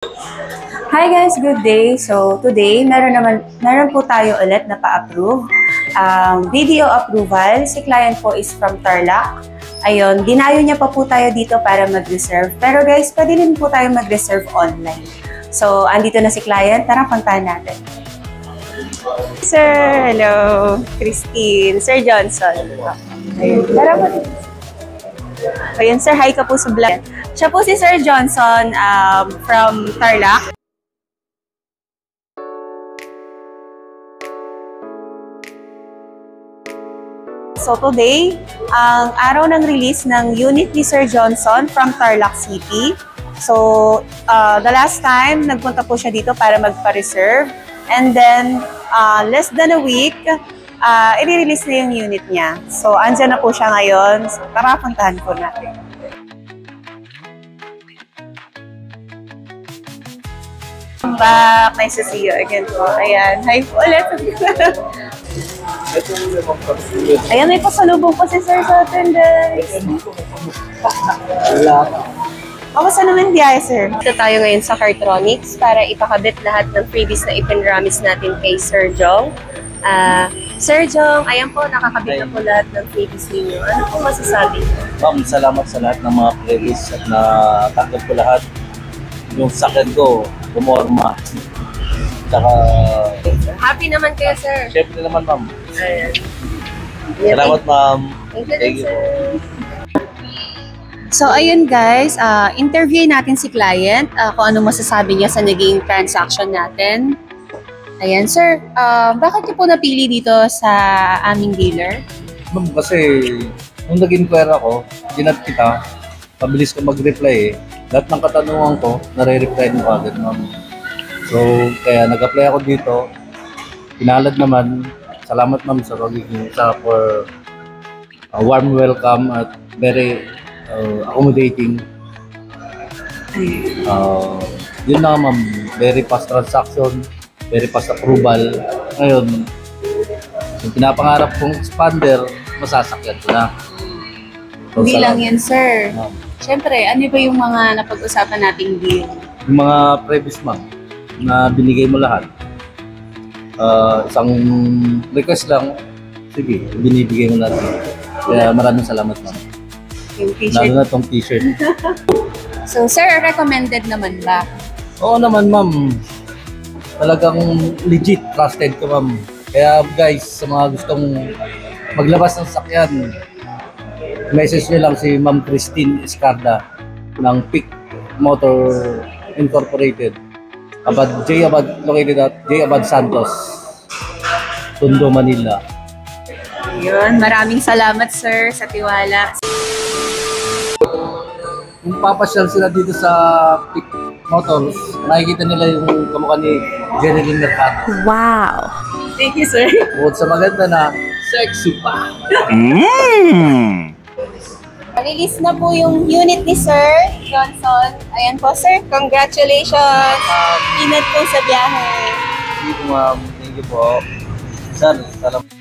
Hi guys, good day. So today, meron po tayo ulit na pa-approve. Video approval. Si client po is from Tarlac. Ayun, dinayo niya pa po tayo dito para mag-reserve. Pero guys, pwede din po tayo mag-reserve online. So, andito na si client. Tara, puntahan natin. Sir, hello. Christine. Sir Johnson. Ayun, tara po. Ayun, sir, hi ka po sa vlog. Siya po si Sir Johnson from Tarlac. So today, ang araw ng release ng unit ni Sir Johnson from Tarlac City. So the last time, nagpunta po siya dito para magpa-reserve. And then, less than a week, i-release na yung unit niya. So andyan na po siya ngayon. So tara, puntahan po natin. Welcome back. Nice to see you again po. Ayan. Hi po ulit. Ayan, may pasalubong po si Sir sa atin, guys. Kamusta naman biyahe, Sir? Dito tayo ngayon sa Cartronics para ipakabit lahat ng freebies na ipinramis natin kay Sir Jong. Sir Jong, ayan po, nakakabit na po lahat ng freebies ninyo. Ano po masasabi? Ma'am, salamat sa lahat ng mga freebies at natanggap ko lahat. Yung sakit ko, pumorma. Saka... Happy naman kayo, Sir. Siyempre naman, ma'am. Ayan. Salamat, ma'am. Thank you, Sir. So, ayun guys, interview natin si client kung ano masasabi niya sa naging transaction natin. Ayan, Sir, bakit niyo po napili dito sa aming dealer? Ma'am, kasi nung nag-inquire ako, ginat kita, mabilis ka mag-reply eh. Lahat ng katanungan ko, nare-reply mo agad, ma'am. So, kaya nag-apply ako dito. Pinalad naman. Salamat, ma'am, sa pagiging for warm welcome at very accommodating. Yun na, ma'am. Very fast transaction, very fast approval. Ngayon, yung pinapangarap kong expander, masasakyan ko na. So, Hindi lang yan, Sir. Ma'am. Siyempre, ano ba yung mga napag-usapan nating deal? Yung mga previous, ma'am, na binigay mo lahat. Isang request lang, sige, binibigay mo natin. Kaya maraming salamat, ma'am. Yung Lalo t-shirt. na tong t-shirt. So, Sir, recommended naman ba? Oo naman, ma'am. Talagang legit, trusted ko, ma'am. Kaya guys, sa mga gustong maglabas ng sakyan, message nyo lang si Ma'am Christine Escarda ng Peak Motor Incorporated. J. Abad, located at J. Abad Santos, Tondo, Manila. Yun, maraming salamat, Sir, sa tiwala. Kung papasyal sila dito sa Peak Motors, makikita nila yung kamukha ni Jenny Mercado. Wow! Thank you, Sir. Bukod sa maganda na, sexy pa! Release na po yung unit ni Sir Johnson. Ayan po, Sir. Congratulations! Ingat po sa biyahe. Thank you, ma'am. Thank you po. Sir, salamat.